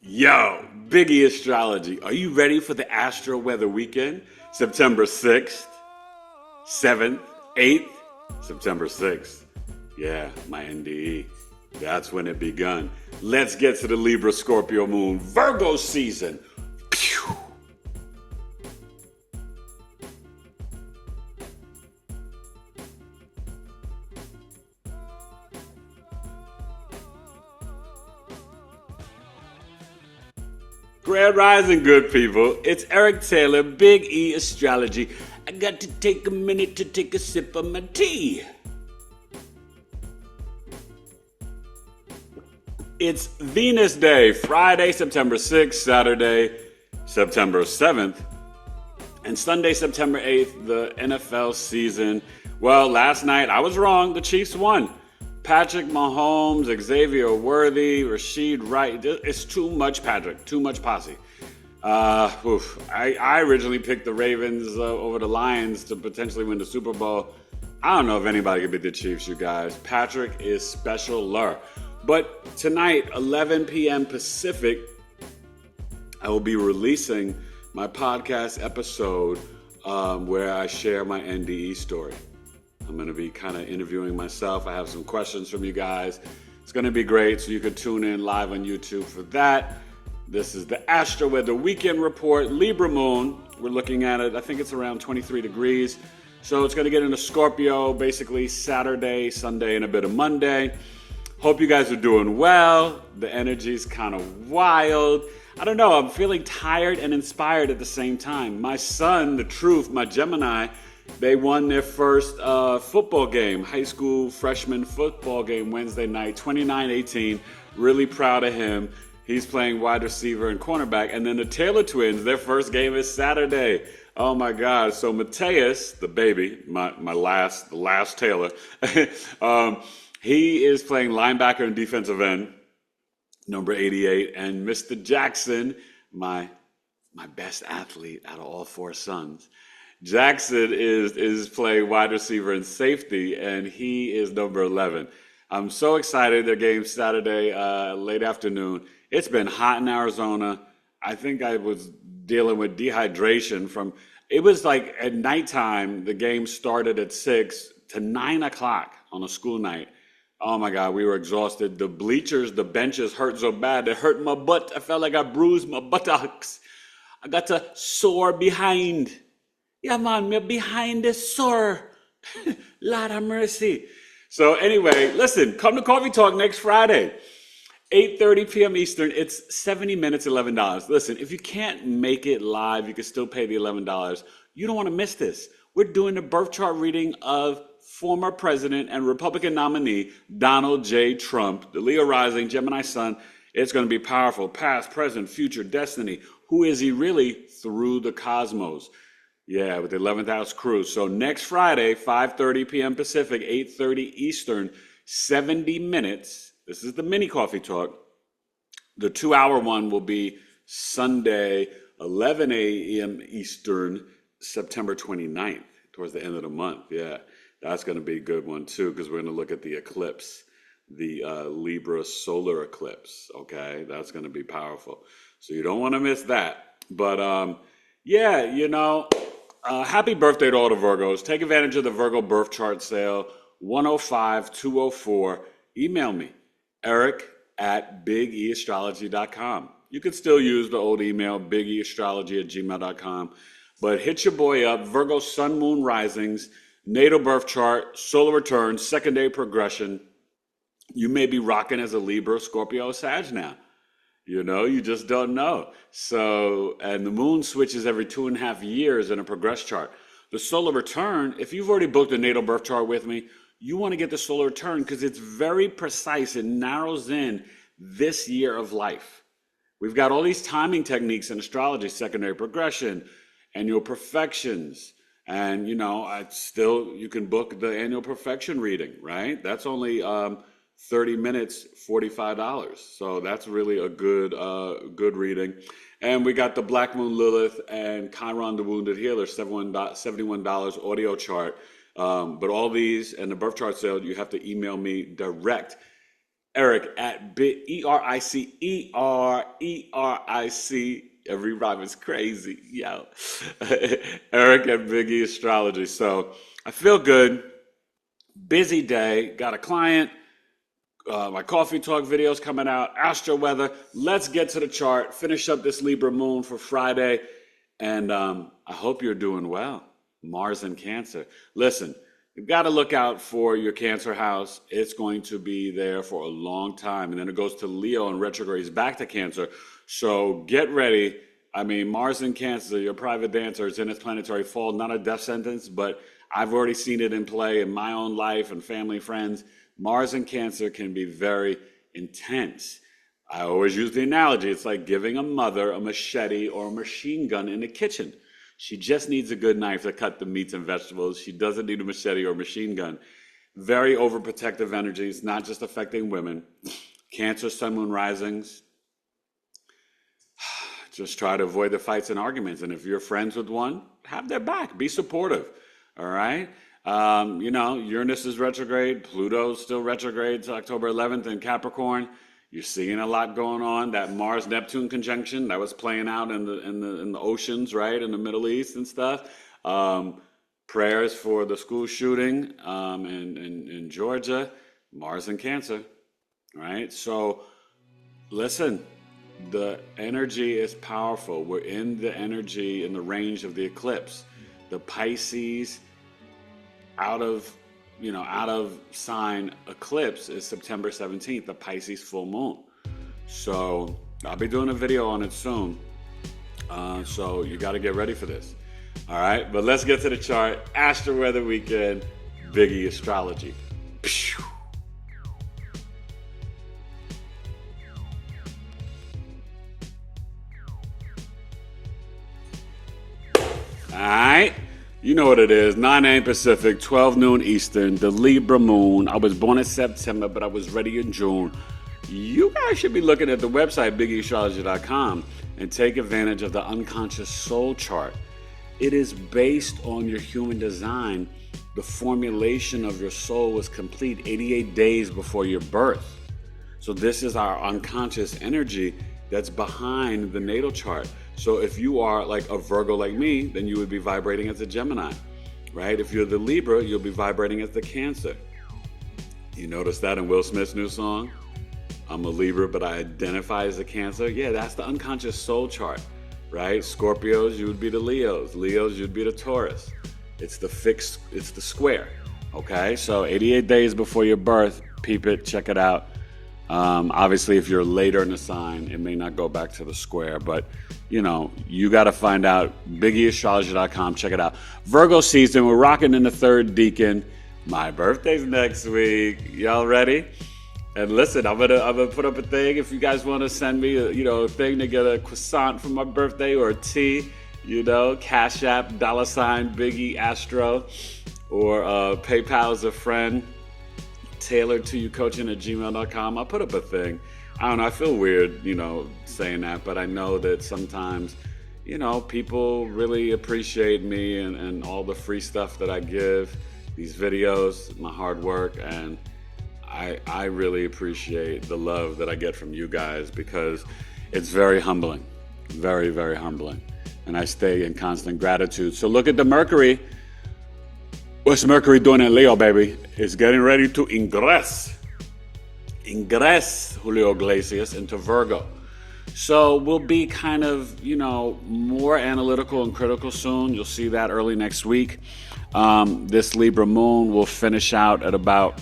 Yo, Astrology. Are you ready for the Astro-Weather Weekend? September 6th, 7th, 8th, September 6th. Yeah, my NDE. That's when it begun. Let's get to the Libra Scorpio Moon Virgo season. Pew! Grand Rising, good people. It's Eric Taylor, Big E Astrology. I got to take a minute to take a sip of my tea. It's Venus Day, Friday, September 6th, Saturday, September 7th, and Sunday, September 8th, the NFL season. Well, last night I was wrong. The Chiefs won. Patrick Mahomes, Xavier Worthy, Rashid Wright. It's too much Patrick, too much posse. I originally picked the Ravens over the Lions to potentially win the Super Bowl. I don't know if anybody can beat the Chiefs, you guys. Patrick is special-ler. But tonight, 11 p.m. Pacific, I will be releasing my podcast episode where I share my NDE story. I'm going to be kind of interviewing myself. I have some questions from you guys. It's going to be great, so you can tune in live on YouTube for that. This is the Astro-Weather Weekend Report. Libra Moon, we're looking at it. I think it's around 23 degrees. So it's going to get into Scorpio basically Saturday, Sunday, and a bit of Monday. Hope you guys are doing well. The energy's kind of wild. I don't know, I'm feeling tired and inspired at the same time. My son, the truth, my Gemini, they won their first football game, high school freshman football game Wednesday night, 29-18. Really proud of him. He's playing wide receiver and cornerback. And then the Taylor twins, their first game is Saturday. Oh my God. So Mateus, the baby, the last Taylor, he is playing linebacker and defensive end, number 88. And Mr. Jackson, my best athlete out of all four sons, Jackson is playing wide receiver and safety, and he is number 11. I'm so excited. Their game's Saturday, late afternoon. It's been hot in Arizona. I think I was dealing with dehydration it was like at nighttime, the game started at 6 to 9 o'clock on a school night. Oh my God, we were exhausted. The bleachers, the benches hurt so bad. They hurt my butt. I felt like I bruised my buttocks. I got a sore behind. Yeah, man, me behind the sore. Lord have mercy. So anyway, listen, come to Coffee Talk next Friday, 8:30 p.m. Eastern. It's 70 minutes, $11. Listen, if you can't make it live, you can still pay the $11. You don't want to miss this. We're doing the birth chart reading of former president and Republican nominee Donald J. Trump, the Leo rising, Gemini sun. It's going to be powerful. Past, present, future, destiny. Who is he really through the cosmos? Yeah, with the 11th house crew. So next Friday, 5:30 p.m. Pacific, 8:30 Eastern, 70 minutes. This is the mini coffee talk. The 2-hour one will be Sunday, 11 a.m. Eastern, September 29th, towards the end of the month. Yeah, that's going to be a good one too, because we're going to look at the eclipse, the Libra solar eclipse. Okay, that's going to be powerful. So you don't want to miss that. But yeah, happy birthday to all the Virgos. Take advantage of the Virgo Birth Chart Sale, 105-204. Email me, eric@BigEAstrology.com. You could still use the old email, BigEAstrology@gmail.com. But hit your boy up, Virgo Sun, Moon, Risings, natal birth chart, solar return, secondary progression. You may be rocking as a Libra, Scorpio, Sag now. You just don't know. So, and the moon switches every 2.5 years in a progress chart. The solar return, if you've already booked a natal birth chart with me, you want to get the solar return because it's very precise. It narrows in this year of life. We've got all these timing techniques in astrology, secondary progression, annual perfections. And, you can book the annual perfection reading, right? That's only 30 minutes, $45. So that's really a good reading. And we got the Black Moon Lilith and Chiron the Wounded Healer, $71 audio chart. But all these and the birth chart sale, you have to email me direct Eric at ERIC. Every rhyme is crazy, yo. Eric at BigEAstro. So I feel good. Busy day. Got a client. My coffee talk videos coming out. Astro weather. Let's get to the chart. Finish up this Libra moon for Friday. And I hope you're doing well. Mars in Cancer. Listen, you've got to look out for your Cancer house. It's going to be there for a long time. And then it goes to Leo and retrogrades back to Cancer. So get ready. I mean, Mars in Cancer, your private dancer, is in its planetary fall. Not a death sentence, but I've already seen it in play in my own life and family, friends. Mars in Cancer can be very intense. I always use the analogy. It's like giving a mother a machete or a machine gun in the kitchen. She just needs a good knife to cut the meats and vegetables. She doesn't need a machete or a machine gun. Very overprotective energy. It's not just affecting women. Cancer, sun, moon, risings. Just try to avoid the fights and arguments. And if you're friends with one, have their back. Be supportive. All right? Uranus is retrograde. Pluto's still retrograde to October 11th in Capricorn. You're seeing a lot going on. That Mars-Neptune conjunction that was playing out in the oceans, right, in the Middle East and stuff. Prayers for the school shooting in Georgia. Mars and Cancer, right? So, listen, the energy is powerful. We're in the energy in the range of the eclipse. The Pisces out of sign eclipse is September 17th, the Pisces full moon. So I'll be doing a video on it soon. So you got to get ready for this. All right, but let's get to the chart. Astro-Weather Weekend, BigEAstro. All right. You know what it is, 9 a.m. Pacific, 12 noon Eastern, the Libra Moon. I was born in September, but I was ready in June. You guys should be looking at the website, BigEAstro.com, and take advantage of the unconscious soul chart. It is based on your human design. The formulation of your soul was complete 88 days before your birth. So this is our unconscious energy that's behind the natal chart. So if you are like a Virgo like me, then you would be vibrating as a Gemini, right? If you're the Libra, you'll be vibrating as the Cancer. You notice that in Will Smith's new song? I'm a Libra, but I identify as a Cancer. Yeah, that's the unconscious soul chart, right? Scorpios, you would be the Leos. Leos, you'd be the Taurus. It's the square, okay? So 88 days before your birth, peep it, check it out. Obviously, if you're later in the sign, it may not go back to the square, but you got to find out. BigEAstrology.com, check it out. Virgo season, we're rocking in the third decan. My birthday's next week. Y'all ready? And listen, I'm gonna put up a thing. If you guys want to send me a thing to get a croissant for my birthday or a tea, Cash App, $ BigEAstro, or PayPal's a friend. Tailored to you coaching at gmail.com. I'll put up a thing. I don't know, I feel weird, saying that, but I know that sometimes, people really appreciate me and all the free stuff that I give, these videos, my hard work, and I really appreciate the love that I get from you guys because it's very humbling, very, very humbling. And I stay in constant gratitude. So look at the Mercury. What's Mercury doing in Leo, baby? It's getting ready to ingress Julio Iglesias into Virgo. So we'll be kind of, more analytical and critical soon. You'll see that early next week. This Libra moon will finish out at about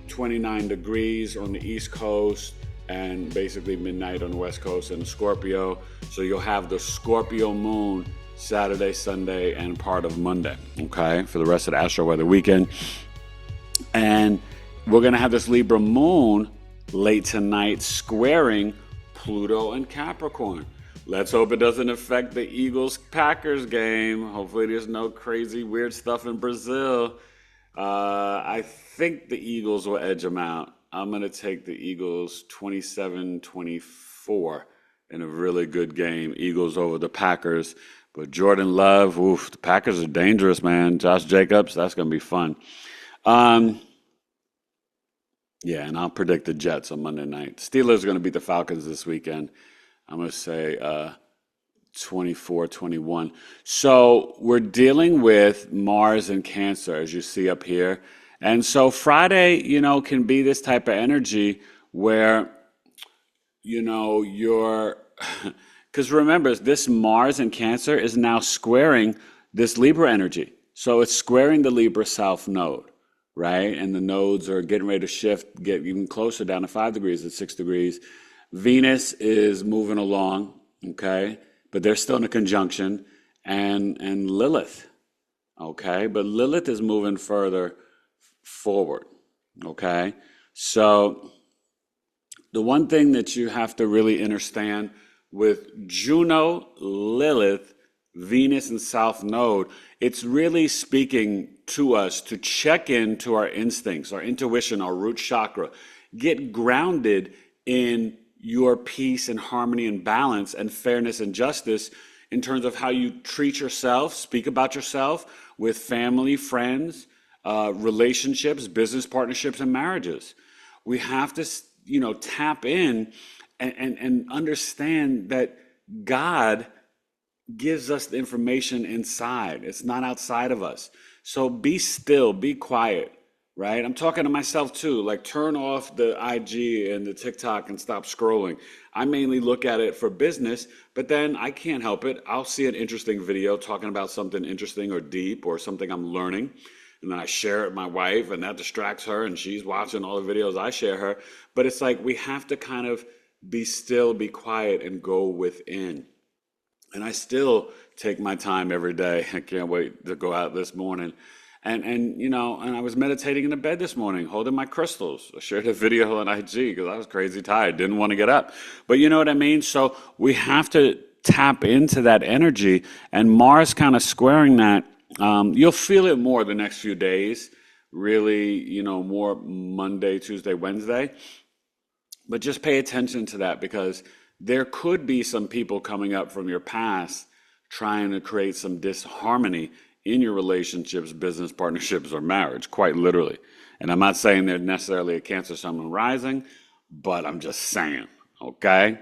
29 degrees on the East Coast and basically midnight on the West Coast in Scorpio. So you'll have the Scorpio moon Saturday, Sunday, and part of Monday, okay, for the rest of the Astro-Weather Weekend. And we're going to have this Libra moon late tonight squaring Pluto and Capricorn. Let's hope it doesn't affect the Eagles-Packers game. Hopefully there's no crazy weird stuff in Brazil. I think the Eagles will edge them out. I'm going to take the Eagles 27-24 in a really good game. Eagles over the Packers. But Jordan Love, the Packers are dangerous, man. Josh Jacobs, that's going to be fun. Yeah, and I'll predict the Jets on Monday night. Steelers are going to beat the Falcons this weekend. I'm going to say 24-21. So we're dealing with Mars and Cancer, as you see up here. And so Friday, can be this type of energy where, you're, because remember, this Mars and Cancer is now squaring this Libra energy. So it's squaring the Libra South node, right? And the nodes are getting ready to shift, get even closer down to 5 degrees at 6 degrees. Venus is moving along, okay? But they're still in a conjunction. And Lilith, okay? But Lilith is moving further forward, okay? So the one thing that you have to really understand with Juno, Lilith, Venus, and South Node, it's really speaking to us to check into our instincts, our intuition, our root chakra. Get grounded in your peace and harmony and balance and fairness and justice in terms of how you treat yourself, speak about yourself with family, friends, relationships, business partnerships, and marriages. We have to, tap in and understand that God gives us the information inside. It's not outside of us. So be still, be quiet, right? I'm talking to myself too, like turn off the IG and the TikTok and stop scrolling. I mainly look at it for business, but then I can't help it. I'll see an interesting video talking about something interesting or deep or something I'm learning. And then I share it with my wife and that distracts her and she's watching all the videos I share her. But it's like we have to kind of be still, be quiet, and go within. And I still take my time every day. I can't wait to go out this morning. And I was meditating in the bed this morning, holding my crystals. I shared a video on IG because I was crazy tired, didn't want to get up. But you know what I mean? So we have to tap into that energy, and Mars kind of squaring that. You'll feel it more the next few days, really, more Monday, Tuesday, Wednesday. But just pay attention to that because there could be some people coming up from your past trying to create some disharmony in your relationships, business partnerships, or marriage, quite literally. And I'm not saying they're necessarily a Cancer, Sun, and Rising, but I'm just saying, okay?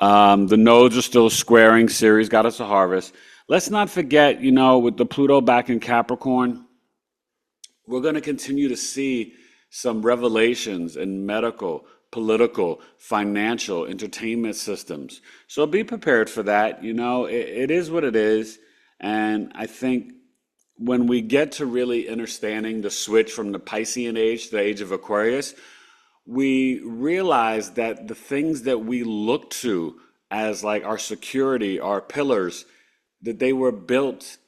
The nodes are still squaring. Ceres got us a harvest. Let's not forget, with the Pluto back in Capricorn, we're going to continue to see some revelations in medical, political, financial, entertainment systems. So be prepared for that. It is what it is. And I think when we get to really understanding the switch from the Piscean age to the age of Aquarius, we realize that the things that we look to as like our security, our pillars, that they were built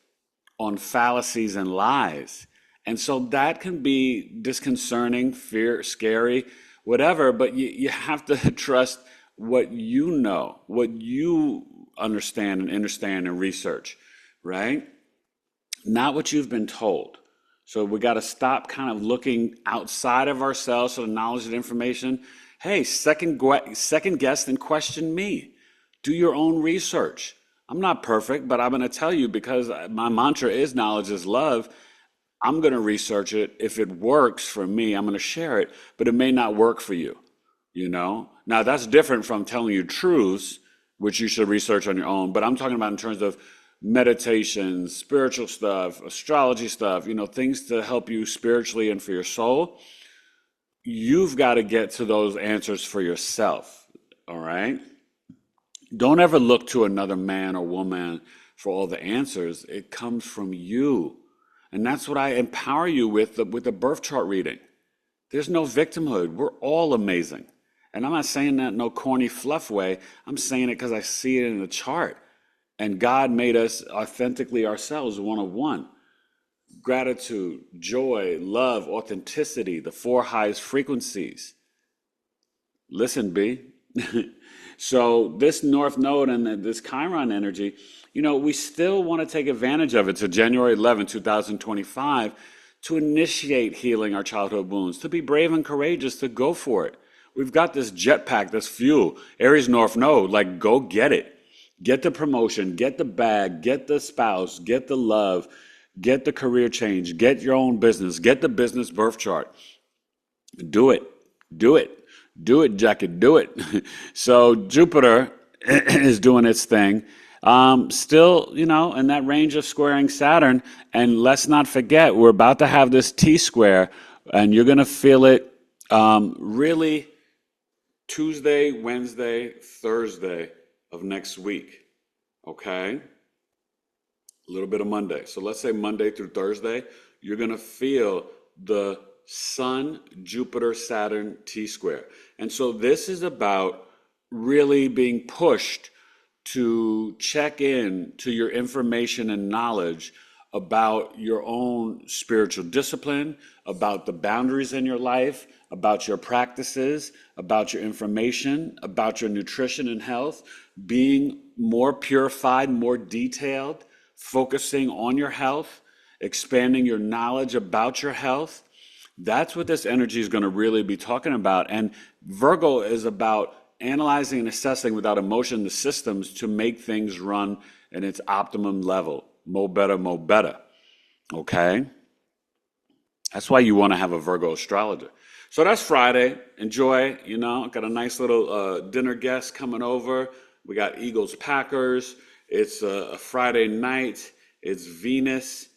on fallacies and lies. And so that can be disconcerting, fear, scary, whatever, but you have to trust what you know, what you understand and research, right? Not what you've been told. So we got to stop kind of looking outside of ourselves for the knowledge and information. Hey, second guess and question me. Do your own research. I'm not perfect, but I'm going to tell you because my mantra is knowledge is love. I'm going to research it. If it works for me, I'm going to share it, but it may not work for you, Now, that's different from telling you truths, which you should research on your own, but I'm talking about in terms of meditation, spiritual stuff, astrology stuff, things to help you spiritually and for your soul. You've got to get to those answers for yourself, all right? Don't ever look to another man or woman for all the answers. It comes from you. And that's what I empower you with the birth chart reading. There's no victimhood. We're all amazing. And I'm not saying that in no corny fluff way. I'm saying it because I see it in the chart. And God made us authentically ourselves, one of one. Gratitude, joy, love, authenticity, the 4 highest frequencies. Listen, B. So this North Node and this Chiron energy, we still want to take advantage of it to January 11, 2025 to initiate healing our childhood wounds, to be brave and courageous, to go for it. We've got this jetpack, this fuel, Aries North Node, like go get it. Get the promotion, get the bag, get the spouse, get the love, get the career change, get your own business, get the business birth chart. Do it. Do it. Do it, Jackie, do it. So Jupiter is doing its thing. Still, in that range of squaring Saturn. And let's not forget, we're about to have this T-square, and you're going to feel it really Tuesday, Wednesday, Thursday of next week. Okay? A little bit of Monday. So let's say Monday through Thursday, you're going to feel the Sun, Jupiter, Saturn T-square. And so this is about really being pushed to check in to your information and knowledge about your own spiritual discipline, about the boundaries in your life, about your practices, about your information, about your nutrition and health, being more purified, more detailed, focusing on your health, expanding your knowledge about your health. That's what this energy is going to really be talking about. And Virgo is about analyzing and assessing without emotion the systems to make things run in its optimum level. Mo better, mo better. Okay? That's why you want to have a Virgo astrologer. So that's Friday. Enjoy. Got a nice little dinner guest coming over. We got Eagles Packers. It's a Friday night. It's Venus.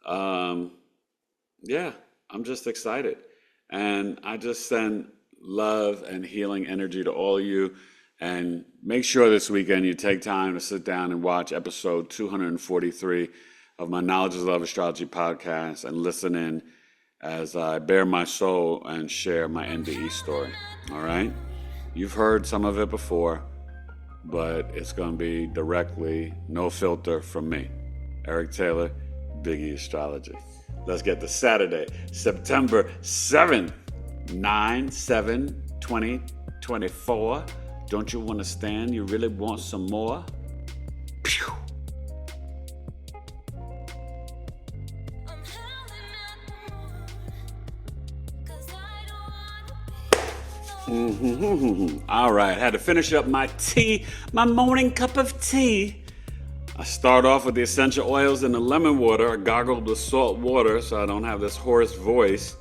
Yeah, I'm just excited. And I just send love and healing energy to all of you. And make sure this weekend you take time to sit down and watch episode 243 of my Knowledge is Love Astrology podcast and listen in as I bare my soul and share my NDE story. All right? You've heard some of it before, but it's going to be directly, no filter from me. Eric Taylor, BigEAstro. Let's get to Saturday, September 7th, 9/7/2024. Don't you want to stand? You really want some more? Pew. All right, had to finish up my tea, my morning cup of tea. I start off with the essential oils and the lemon water. I gargled with salt water so I don't have this hoarse voice,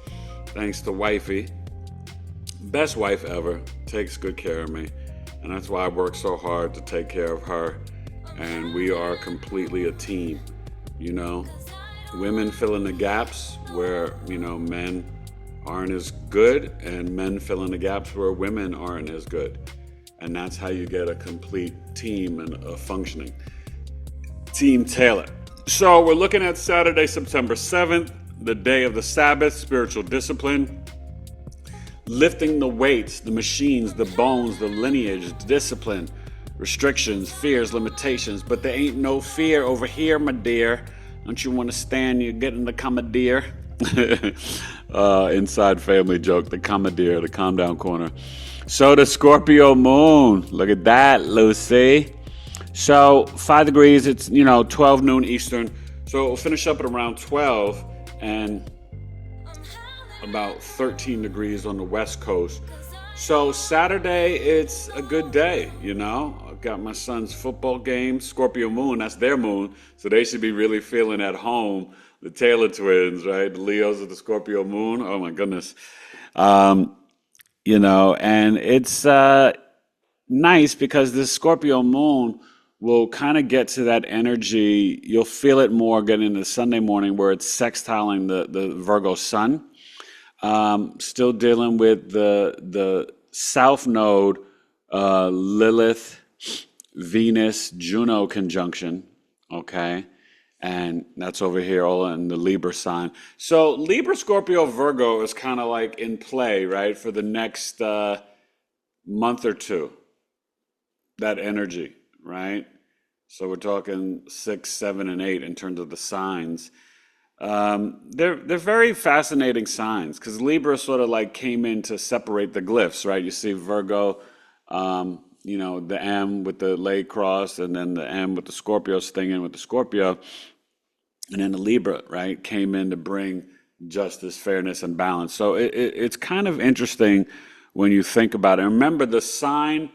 thanks to wifey. Best wife ever, takes good care of me. And that's why I work so hard to take care of her. And we are completely a team, Women fill in the gaps where, men aren't as good, and men fill in the gaps where women aren't as good. And that's how you get a complete team and a functioning Team Taylor. So we're looking at Saturday, September 7th, the day of the Sabbath, spiritual discipline. Lifting the weights, the machines, the bones, the lineage, the discipline, restrictions, fears, limitations. But there ain't no fear over here, my dear. Don't you want to stand? You're getting the commandeer. Inside family joke, the commandeer, the calm down corner. So the Scorpio moon, look at that, Lucy. So 5 degrees, it's 12 noon Eastern. So we'll finish up at around 12 and about 13 degrees on the West Coast. So Saturday, it's a good day, I've got my son's football game, Scorpio moon, that's their moon. So they should be really feeling at home. The Taylor twins, right? The Leos of the Scorpio moon. Oh my goodness. And it's nice because this Scorpio moon will kind of get to that energy. You'll feel it more getting into Sunday morning where it's sextiling the Virgo sun. Still dealing with the South Node, Lilith, Venus, Juno conjunction, okay? And that's over here all in the Libra sign. So Libra, Scorpio, Virgo is kind of like in play, right, for the next month or two, that energy, right? So we're talking 6, 7, and 8 in terms of the signs. They're very fascinating signs because Libra sort of like came in to separate the glyphs, right? You see Virgo, the M with the leg cross, and then the M with the Scorpio stinging with the Scorpio, and then the Libra, right, came in to bring justice, fairness, and balance. So it's kind of interesting when you think about it. And remember, the sign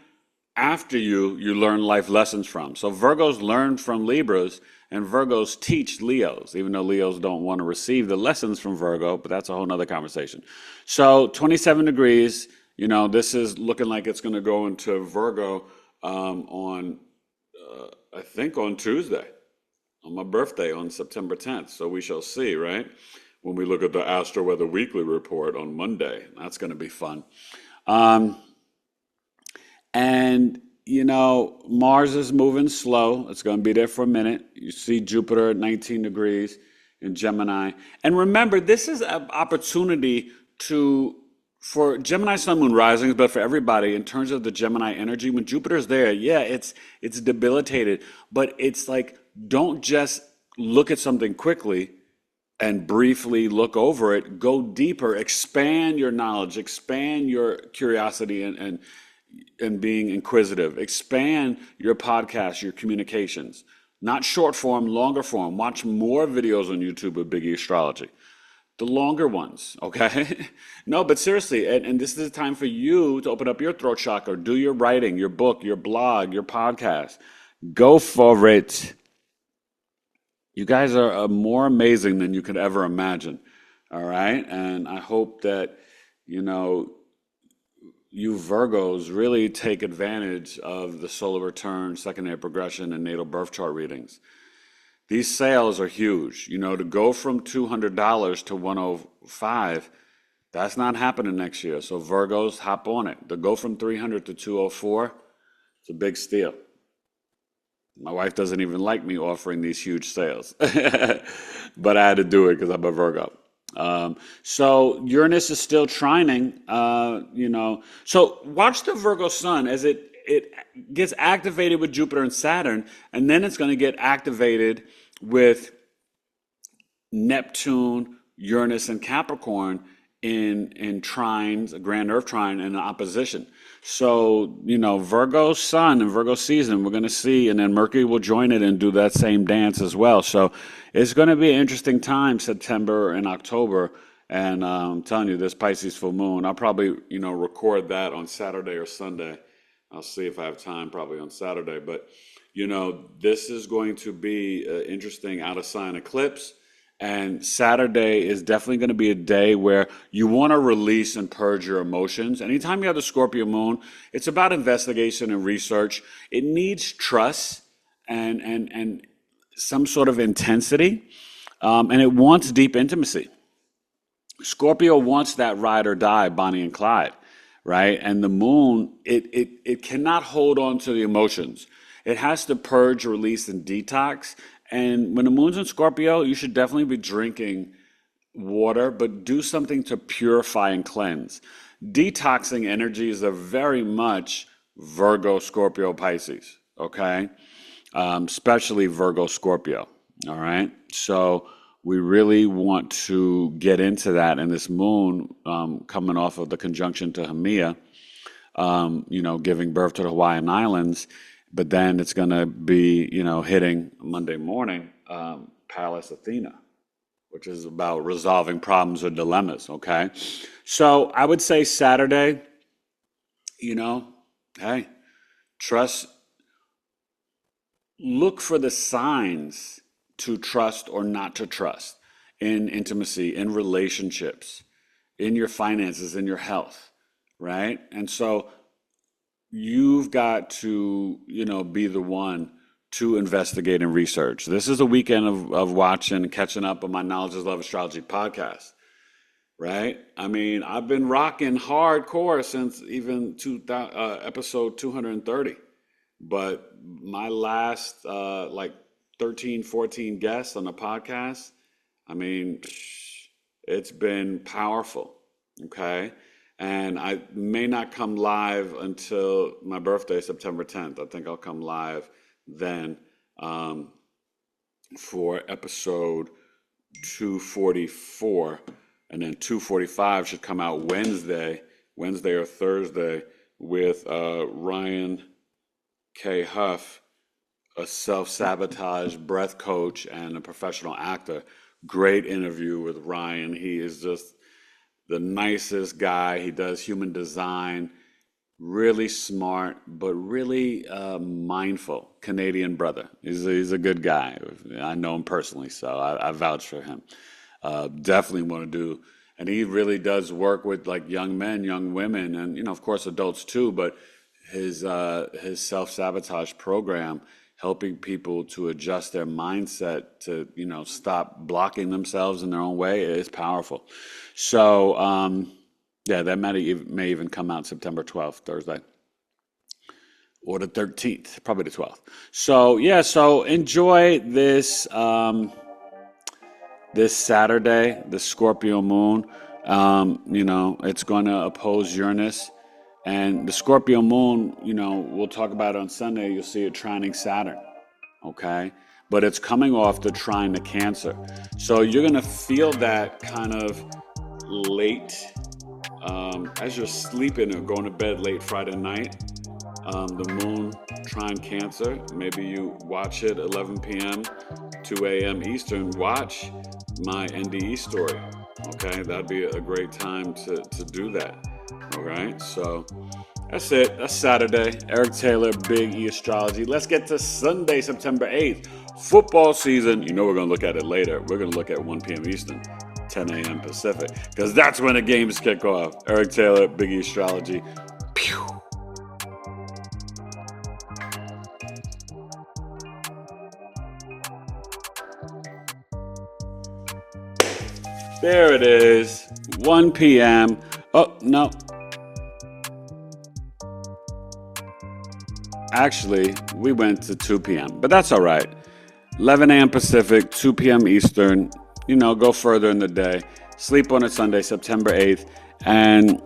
after you learn life lessons from. So Virgos learn from Libras, and Virgos teach Leos, even though Leos don't want to receive the lessons from Virgo, but that's a whole nother conversation. So 27 degrees, this is looking like it's going to go into Virgo on, I think, on Tuesday, on my birthday, on September 10th. So we shall see, right? When we look at the Astro-Weather Weekly report on Monday. That's going to be fun. And, Mars is moving slow. It's going to be there for a minute. You see Jupiter at 19 degrees in Gemini. And remember, this is an opportunity for Gemini Sun Moon risings, but for everybody in terms of the Gemini energy, when Jupiter's there, yeah, it's debilitated. But it's like, don't just look at something quickly and briefly look over it. Go deeper, expand your knowledge, expand your curiosity and being inquisitive. Expand your podcast, your communications. Not short form, longer form. Watch more videos on YouTube with BigEAstro. The longer ones, okay? No, but seriously, and this is a time for you to open up your throat chakra, do your writing, your book, your blog, your podcast. Go for it. You guys are more amazing than you could ever imagine, all right? And I hope that, you Virgos really take advantage of the solar return, secondary progression, and natal birth chart readings. These sales are huge. To go from $200 to $105, that's not happening next year. So Virgos, hop on it. To go from $300 to $204, it's a big steal. My wife doesn't even like me offering these huge sales, but I had to do it because I'm a Virgo. So Uranus is still trining, So watch the Virgo sun as it gets activated with Jupiter and Saturn, and then it's going to get activated with Neptune, Uranus, and Capricorn in trines, a grand earth trine, and an opposition. So, Virgo sun and Virgo season, we're going to see, and then Mercury will join it and do that same dance as well. So it's going to be an interesting time, September and October. And I'm telling you, this Pisces full moon, I'll probably, record that on Saturday or Sunday. I'll see if I have time, probably on Saturday. But, this is going to be an interesting out of sign eclipse. And Saturday is definitely going to be a day where you want to release and purge your emotions. Anytime you have the Scorpio moon, it's about investigation and research. It needs trust and some sort of intensity, and it wants deep intimacy. Scorpio wants that ride or die, Bonnie and Clyde, right? And the moon, it cannot hold on to the emotions. It has to purge, release, and detox. And when the moon's in Scorpio, you should definitely be drinking water, but do something to purify and cleanse. Detoxing energies are very much Virgo, Scorpio, Pisces, okay? Especially Virgo, Scorpio, all right? So we really want to get into that. And this moon coming off of the conjunction to Haumea, giving birth to the Hawaiian Islands, but then it's going to be, hitting Monday morning, Pallas Athena, which is about resolving problems or dilemmas, okay? So I would say Saturday, hey, trust, look for the signs to trust or not to trust in intimacy, in relationships, in your finances, in your health, right? And so you've got to, be the one to investigate and research. This is a weekend of watching and catching up on my Knowledge is Love Astrology podcast, right? I mean, I've been rocking hardcore since even episode 230. But my last, 13, 14 guests on the podcast, I mean, it's been powerful, okay? And I may not come live until my birthday, September 10th. I think I'll come live then for episode 244. And then 245 should come out Wednesday or Thursday with Ryan K. Huff, a self-sabotage breath coach and a professional actor. Great interview with Ryan. He is just the nicest guy. He does human design, really smart, but really mindful. Canadian brother. He's a good guy. I know him personally, so I vouch for him. Definitely want to do And he really does work with like young men, young women, and of course adults too. But his self-sabotage program, helping people to adjust their mindset to stop blocking themselves in their own way, is powerful. So yeah, that may even come out September 12th, Thursday, or the 13th, probably the 12th. So yeah, so enjoy this this Saturday, the Scorpio moon. It's going to oppose Uranus. And the Scorpio moon, we'll talk about it on Sunday. You'll see it trining Saturn, okay? But it's coming off the trine to Cancer. So you're going to feel that kind of late, as you're sleeping or going to bed late Friday night, the moon trine Cancer. Maybe you watch it 11 p.m., 2 a.m. Eastern. Watch my NDE story, okay? That'd be a great time to do that. All right, so that's it. That's Saturday. Eric Taylor, Big E Astrology. Let's get to Sunday, September 8th. Football season. We're going to look at it later. We're going to look at 1 p.m. Eastern, 10 a.m. Pacific, because that's when the games kick off. Eric Taylor, Big E Astrology. Pew. There it is. 1 p.m. Oh, no. Actually, we went to 2 p.m., but that's all right. 11 a.m. Pacific, 2 p.m. Eastern, go further in the day. Sleep on a Sunday, September 8th. And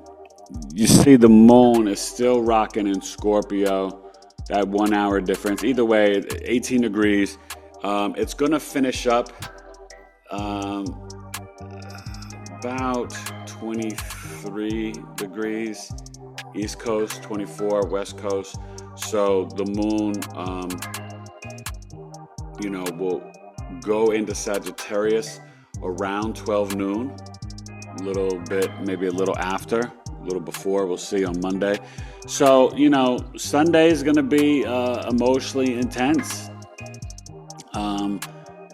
you see the moon is still rocking in Scorpio, that 1 hour difference. Either way, 18 degrees. It's going to finish up about 23 degrees East Coast, 24 West Coast. So the moon, will go into Sagittarius around 12 noon, a little bit, maybe a little after, a little before. We'll see on Monday. So, Sunday is going to be emotionally intense.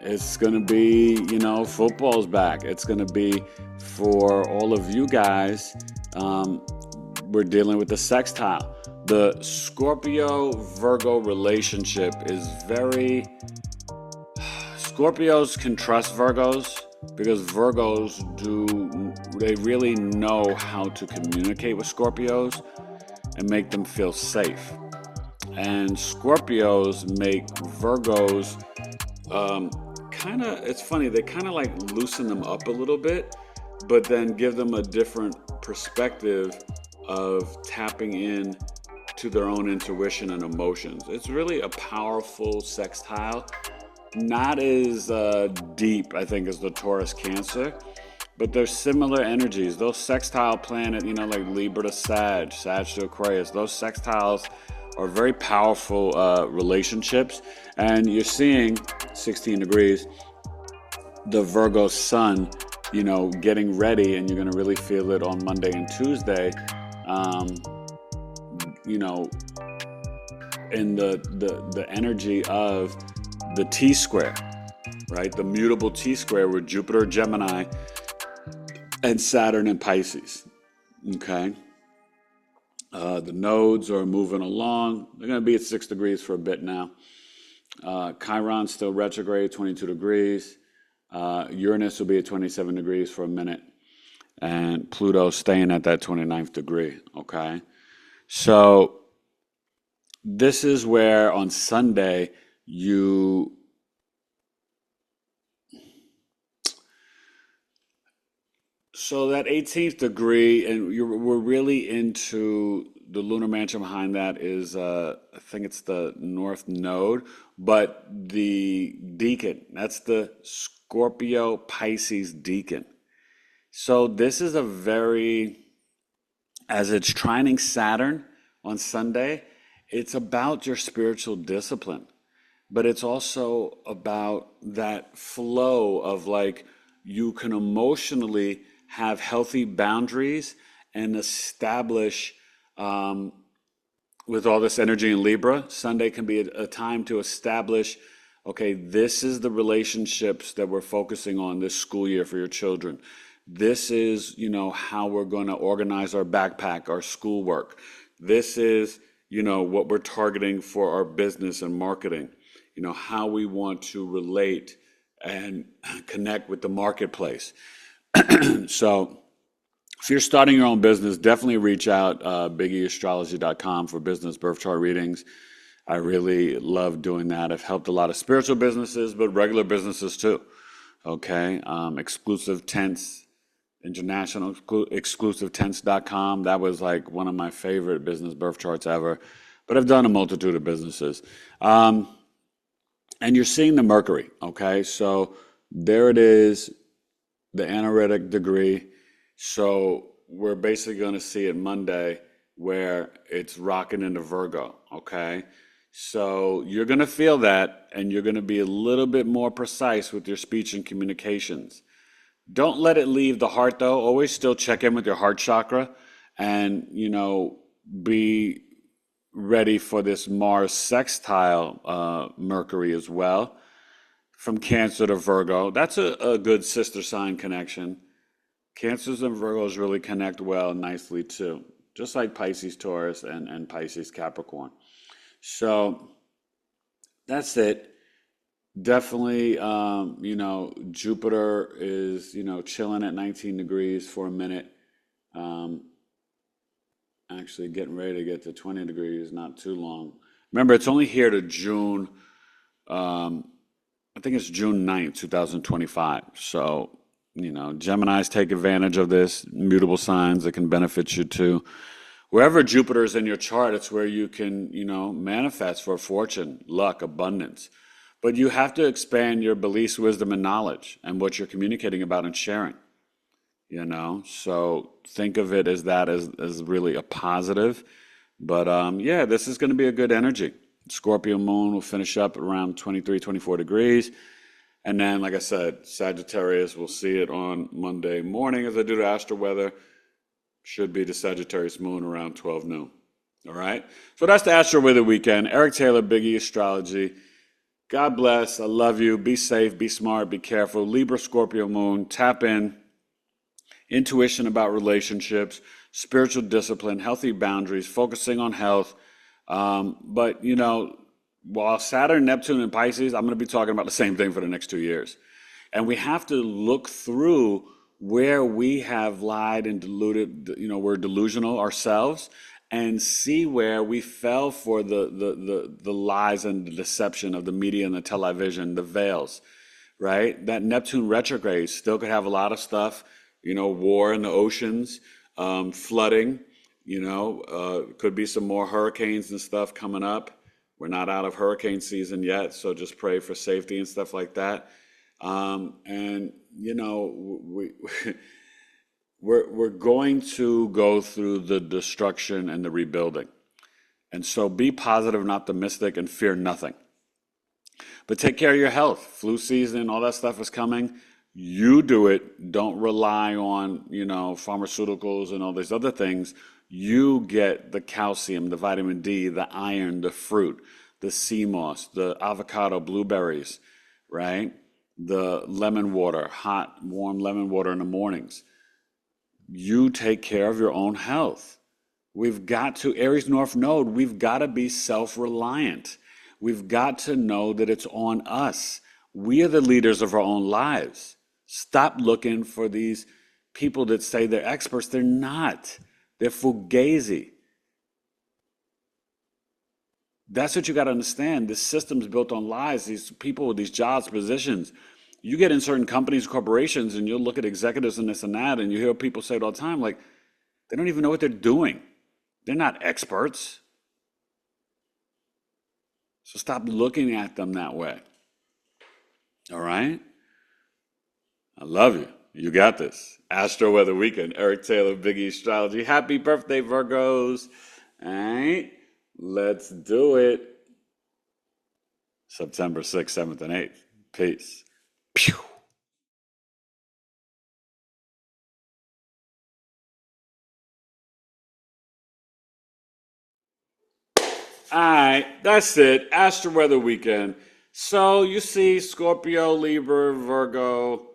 It's going to be, football's back. It's going to be, for all of you guys, we're dealing with the sextile. The Scorpio-Virgo relationship is Scorpios can trust Virgos because Virgos they really know how to communicate with Scorpios and make them feel safe. And Scorpios make Virgos it's funny, they kind of like loosen them up a little bit, but then give them a different perspective of tapping in to their own intuition and emotions. It's really a powerful sextile. Not as deep, I think, as the Taurus Cancer, but there's similar energies. Those sextile planet, like Libra to Sag, Sag to Aquarius, those sextiles are very powerful relationships. And you're seeing 16 degrees, the Virgo sun, getting ready, and you're going to really feel it on Monday and Tuesday, in the energy of the T-square, right? The mutable T-square with Jupiter, Gemini, and Saturn in Pisces, okay? The nodes are moving along. They're going to be at 6 degrees for a bit now. Chiron still retrograde, 22 degrees. Uranus will be at 27 degrees for a minute. And Pluto staying at that 29th degree, okay? So this is where on Sunday so that 18th degree, and we're really into the lunar mansion behind that is, I think it's the North Node, but the Deacon, that's the Scorpio Pisces Deacon. So this is as it's trining Saturn on Sunday, it's about your spiritual discipline, but it's also about that flow of like, you can emotionally have healthy boundaries and establish, with all this energy in Libra, Sunday can be a time to establish, okay, this is the relationships that we're focusing on this school year for your children. This is, how we're going to organize our backpack, our schoolwork. This is, what we're targeting for our business and marketing, how we want to relate and connect with the marketplace. So if you're starting your own business, definitely reach out, BigEAstrology.com for business birth chart readings. I really love doing that. I've helped a lot of spiritual businesses, but regular businesses too. Okay. Exclusive Tense, international exclusivetense.com. That was like one of my favorite business birth charts ever, but I've done a multitude of businesses. And you're seeing the Mercury. Okay. So there it is, the analytic degree. So we're basically going to see it Monday where it's rocking into Virgo, okay? So you're going to feel that, and you're going to be a little bit more precise with your speech and communications. Don't let it leave the heart, though. Always still check in with your heart chakra and, be ready for this Mars sextile Mercury as well, from Cancer to Virgo. That's a good sister sign connection. Cancers and Virgos really connect well nicely too, just like Pisces, Taurus, and Pisces, Capricorn. So that's it. Definitely, Jupiter is, chilling at 19 degrees for a minute. Actually getting ready to get to 20 degrees, not too long. Remember, it's only here to June, I think it's June 9th, 2025. So, Geminis take advantage of this, mutable signs that can benefit you too. Wherever Jupiter is in your chart, it's where you can, manifest for fortune, luck, abundance. But you have to expand your beliefs, wisdom, and knowledge and what you're communicating about and sharing, So think of it as that as really a positive. But this is going to be a good energy. Scorpio Moon will finish up around 23, 24 degrees. And then, like I said, Sagittarius, we'll see it on Monday morning as I do the Astro-Weather. Should be the Sagittarius moon around 12 noon. All right? So that's the Astro-Weather Weekend. Eric Taylor, BigE Astrology. God bless. I love you. Be safe. Be smart. Be careful. Libra Scorpio Moon. Tap in. Intuition about relationships. Spiritual discipline. Healthy boundaries. Focusing on health. But, while Saturn, Neptune, and Pisces, I'm going to be talking about the same thing for the next 2 years. And we have to look through where we have lied and deluded, we're delusional ourselves, and see where we fell for the lies and the deception of the media and the television, the veils, right? That Neptune retrograde still could have a lot of stuff, war in the oceans, flooding, could be some more hurricanes and stuff coming up. We're not out of hurricane season yet, so just pray for safety and stuff like that. We're going to go through the destruction and the rebuilding. And so be positive and optimistic and fear nothing. But take care of your health. Flu season, all that stuff is coming. You do it. Don't rely on, pharmaceuticals and all these other things. You get the calcium, the vitamin D, the iron, the fruit, the sea moss, the avocado, blueberries, right? The lemon water, hot, warm lemon water in the mornings. You take care of your own health. We've got to, Aries North Node, we've got to be self-reliant. We've got to know that it's on us. We are the leaders of our own lives. Stop looking for these people that say they're experts. They're not. They're fugazi. That's what you got to understand. This system's built on lies. These people with these jobs, positions. You get in certain companies, corporations, and you'll look at executives and this and that, and you hear people say it all the time, like, they don't even know what they're doing. They're not experts. So stop looking at them that way. All right? I love you. You got this. Astro-Weather Weekend. Eric Taylor, BigE Astrology. Happy birthday, Virgos. All right? Let's do it. September 6th, 7th, and 8th. Peace. Pew. All right, that's it. Astro-Weather Weekend. So you see Scorpio, Libra, Virgo,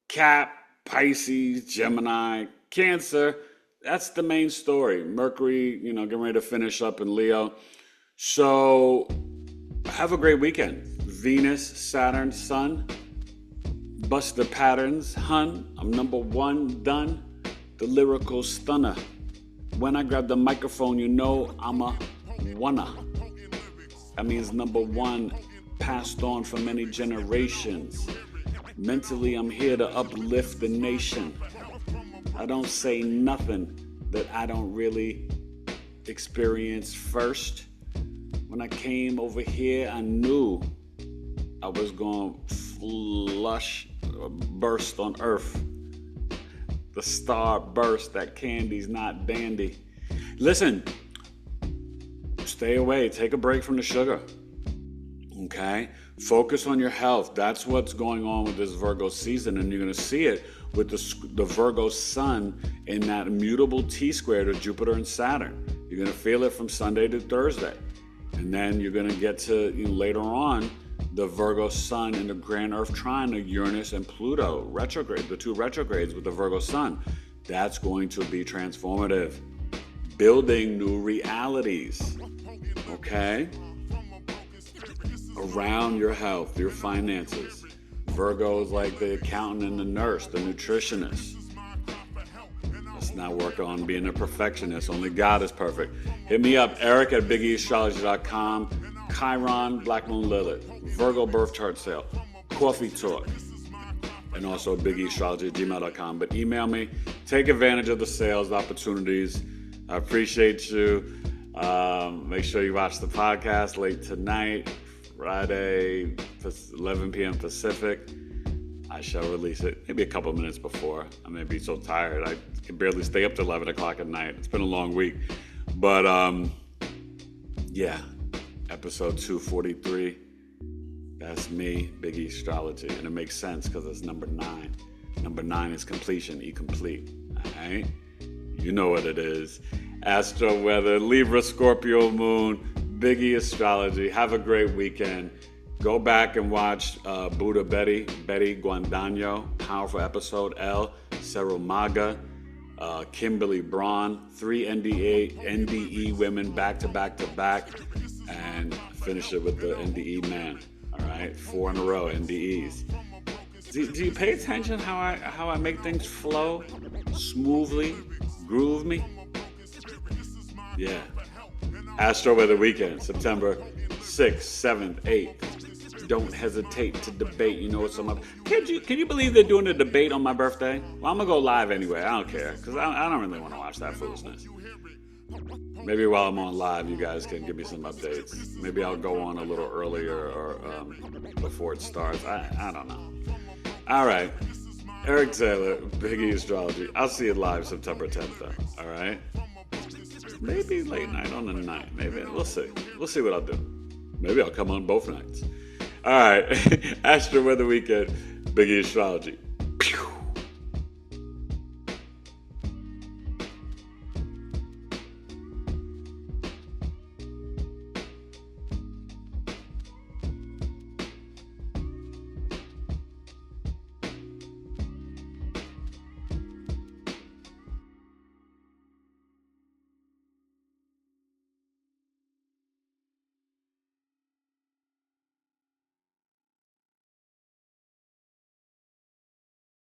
Cap, Pisces, Gemini, Cancer. That's the main story. Mercury, getting ready to finish up in Leo. So have a great weekend. Venus, Saturn, Sun. Bust the patterns, hun. I'm number one done. The lyrical stunner. When I grab the microphone, I'm a wanna. That means number one, passed on for many generations. Mentally, I'm here to uplift the nation. I don't say nothing that I don't really experience first. When I came over here, I knew I was going to burst on earth. The star burst, that candy's not dandy. Listen, stay away, take a break from the sugar. Okay? Focus on your health. That's what's going on with this Virgo season, and you're going to see it with the Virgo sun in that immutable T-square to Jupiter and Saturn. You're going to feel it from Sunday to Thursday. And then you're going to get to, later on, the Virgo sun in the grand Earth trine of Uranus and Pluto, retrograde, the two retrogrades with the Virgo sun. That's going to be transformative. Building new realities, okay? Around your health, your finances. Virgo is like the accountant and the nurse, the nutritionist. Let's not work on being a perfectionist. Only God is perfect. Hit me up, Eric at BigEAstro.com. Chiron, Black Moon Lilith, Virgo Birth Chart Sale, Coffee Talk, and also BigEAstrology@gmail.com. But email me. Take advantage of the sales opportunities. I appreciate you. Make sure you watch the podcast late tonight, Friday, 11 p.m. Pacific. I shall release it maybe a couple minutes before. I may be so tired. I can barely stay up to 11 o'clock at night. It's been a long week. But, yeah. Episode 243, that's me, Big E Astrology, and it makes sense because it's number 9. Number 9 is completion, complete, all right? You know what it is. Astro-Weather, Libra, Scorpio Moon, Big E Astrology. Have a great weekend. Go back and watch Buddha Betty Guadagno, powerful episode, L, Sarah Maga, Kimberly Braun, 3 NDE women back to back to back. And finish it with the NDE man. All right, 4 in a row NDEs. Do you pay attention how I make things flow smoothly, groove me? Yeah. Astro-Weather Weekend, September 6th, 7th, 8th. Don't hesitate to debate. You know what's on my... Can you believe they're doing a debate on my birthday? Well, I'm gonna go live anyway. I don't care because I don't really want to watch that foolishness. Maybe while I'm on live, you guys can give me some updates. Maybe I'll go on a little earlier or before it starts. I don't know. All right. Eric Taylor, Big E Astrology. I'll see you live September 10th, though. All right? Maybe late night on the night. Maybe. We'll see. We'll see what I'll do. Maybe I'll come on both nights. All right. Astro-Weather Weekend, Big E Astrology.